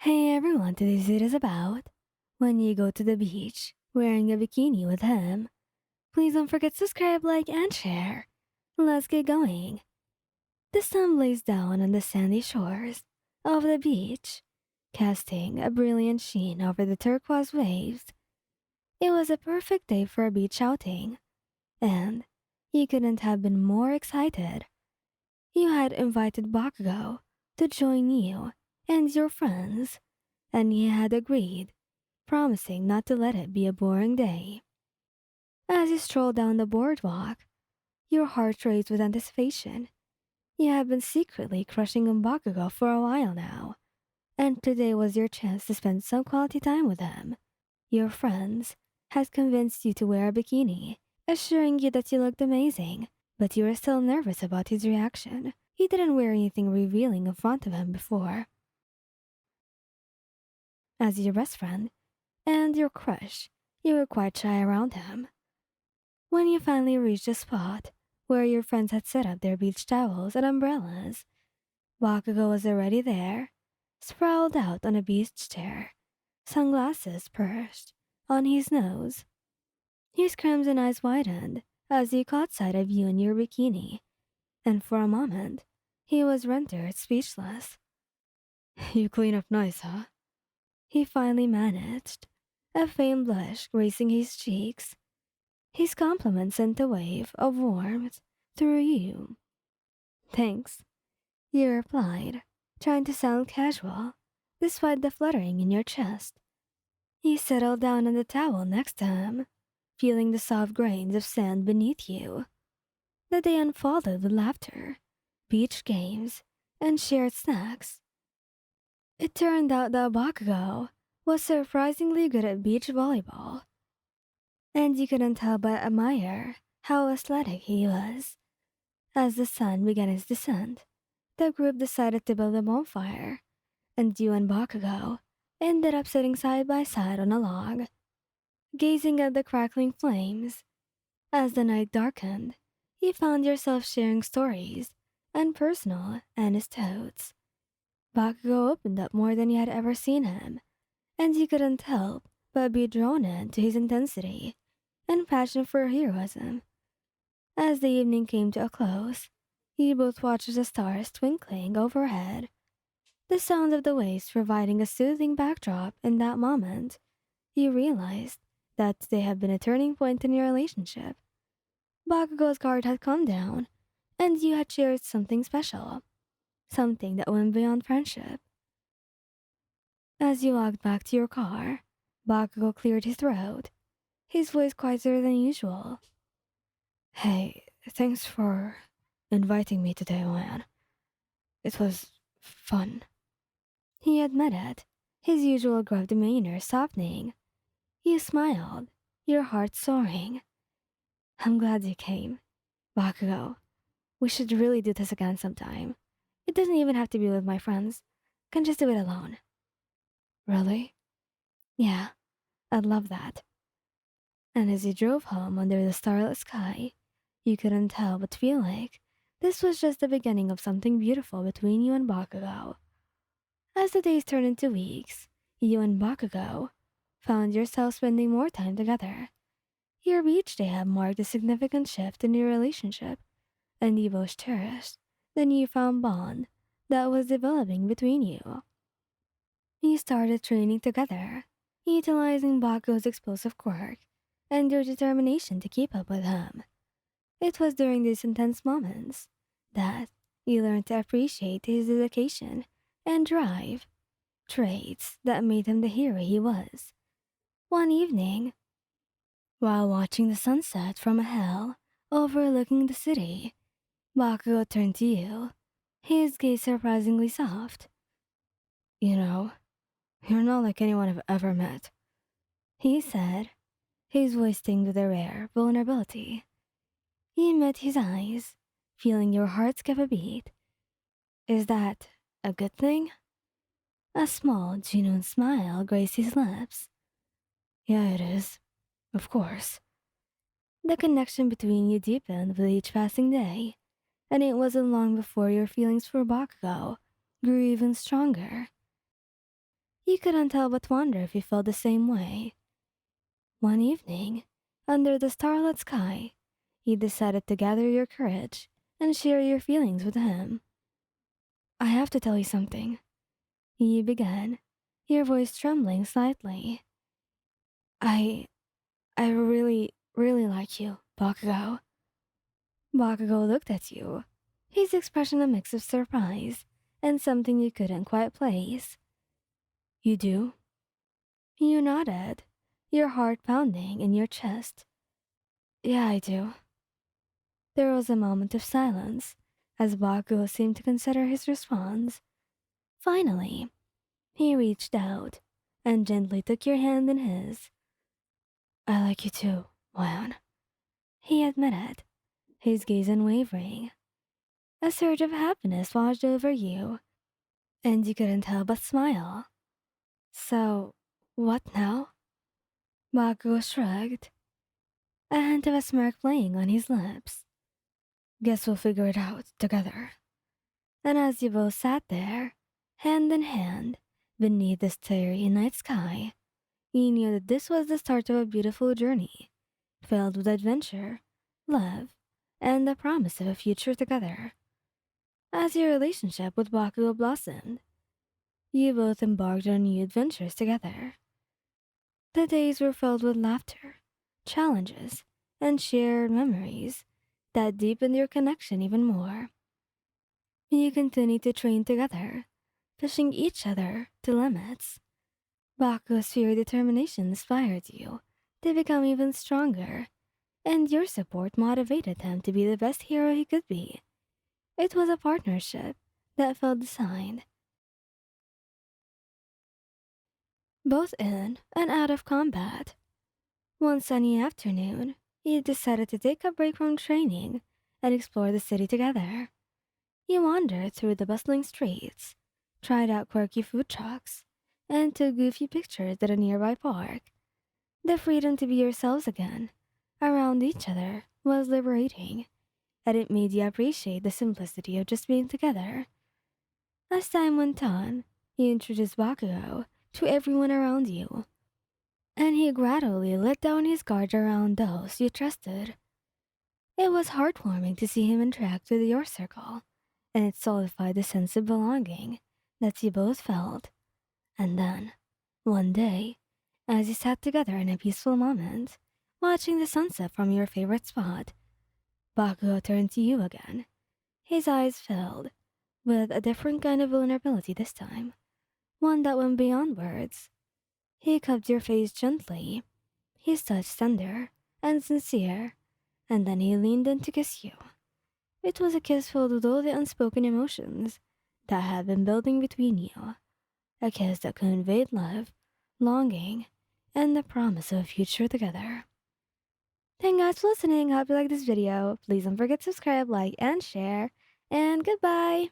Hey everyone, today's it is about when you go to the beach wearing a bikini with him. Please don't forget to subscribe, like, and share. Let's get going. The sun blazed down on the sandy shores of the beach, casting a brilliant sheen over the turquoise waves. It was a perfect day for a beach outing, and you couldn't have been more excited. You had invited Bakugou to join you and your friends, and he had agreed, promising not to let it be a boring day. As you strolled down the boardwalk, your heart raced with anticipation. You have been secretly crushing on Bakugo for a while now, and today was your chance to spend some quality time with him. Your friends had convinced you to wear a bikini, assuring you that you looked amazing, but you were still nervous about his reaction. You didn't wear anything revealing in front of him before. As your best friend and your crush, you were quite shy around him. When you finally reached the spot where your friends had set up their beach towels and umbrellas, Bakugo was already there, sprawled out on a beach chair, sunglasses perched on his nose. His crimson eyes widened as he caught sight of you in your bikini, and for a moment, he was rendered speechless. You clean up nice, huh? He finally managed, a faint blush gracing his cheeks. His compliment sent a wave of warmth through you. Thanks, you replied, trying to sound casual, despite the fluttering in your chest. He settled down on the towel next to him, feeling the soft grains of sand beneath you. The day unfolded with laughter, beach games, and shared snacks. It turned out that Bakugo was surprisingly good at beach volleyball, and you couldn't help but admire how athletic he was. As the sun began its descent, the group decided to build a bonfire, and you and Bakugo ended up sitting side by side on a log, gazing at the crackling flames. As the night darkened, you found yourself sharing stories and personal anecdotes. Bakugo opened up more than you had ever seen him, and you couldn't help but be drawn into his intensity and passion for heroism. As the evening came to a close, you both watched the stars twinkling overhead, the sound of the waves providing a soothing backdrop. In that moment, you realized that they had been a turning point in your relationship. Bakugo's guard had come down, and you had shared something special, something that went beyond friendship. As you walked back to your car, Bakugo cleared his throat, his voice quieter than usual. Hey, thanks for inviting me today, man. It was fun. He admitted, his usual gruff demeanor softening. You smiled, your heart soaring. I'm glad you came, Bakugo. We should really do this again sometime. It doesn't even have to be with my friends. Can just do it alone. Really? Yeah, I'd love that. And as you drove home under the starlit sky, you couldn't help but feel like this was just the beginning of something beautiful between you and Bakugo. As the days turned into weeks, you and Bakugo found yourself spending more time together. Your beach day had marked a significant shift in your relationship, and you both cherished the newfound bond that was developing between you. You started training together, utilizing Bakugo's explosive quirk and your determination to keep up with him. It was during these intense moments that you learned to appreciate his dedication and drive, traits that made him the hero he was. One evening, while watching the sunset from a hill overlooking the city, Bakugo turned to you, his gaze surprisingly soft. You know, you're not like anyone I've ever met, he said, his voice tinged with a rare vulnerability. You met his eyes, feeling your heart skip a beat. Is that a good thing? A small, genuine smile graced his lips. Yeah, it is. Of course. The connection between you deepened with each passing day, and it wasn't long before your feelings for Bakugo grew even stronger. You couldn't tell but wonder if he felt the same way. One evening, under the starlit sky, you decided to gather your courage and share your feelings with him. I have to tell you something. You began, your voice trembling slightly. I I really like you, Bakugou. Bakugou looked at you, his expression a mix of surprise and something you couldn't quite place. You do? You nodded, your heart pounding in your chest. Yeah, I do. There was a moment of silence as Bakugo seemed to consider his response. Finally, he reached out and gently took your hand in his. I like you too, Juan. He admitted, his gaze unwavering. A surge of happiness washed over you, and you couldn't help but smile. So, what now? Bakugo shrugged, a hint of a smirk playing on his lips. Guess we'll figure it out together. And as you both sat there, hand in hand, beneath the starry night sky, you knew that this was the start of a beautiful journey, filled with adventure, love, and the promise of a future together. As your relationship with Bakugo blossomed, you both embarked on new adventures together. The days were filled with laughter, challenges, and shared memories that deepened your connection even more. You continued to train together, pushing each other to limits. Baku's sheer determination inspired you to become even stronger, and your support motivated him to be the best hero he could be. It was a partnership that felt designed, both in and out of combat. One sunny afternoon, you decided to take a break from training and explore the city together. You wandered through the bustling streets, tried out quirky food trucks, and took goofy pictures at a nearby park. The freedom to be yourselves again, around each other, was liberating, and it made you appreciate the simplicity of just being together. As time went on, you introduced Bakugo to everyone around you, and he gradually let down his guard around those you trusted. It was heartwarming to see him interact with your circle, and it solidified the sense of belonging that you both felt. And then, one day, as you sat together in a peaceful moment, watching the sunset from your favorite spot, Bakugo turned to you again, his eyes filled with a different kind of vulnerability this time, one that went beyond words. He cupped your face gently, his touch tender and sincere, and then he leaned in to kiss you. It was a kiss filled with all the unspoken emotions that had been building between you, a kiss that conveyed love, longing, and the promise of a future together. Thank you guys for listening. Hope you like this video. Please don't forget to subscribe, like, and share. And goodbye!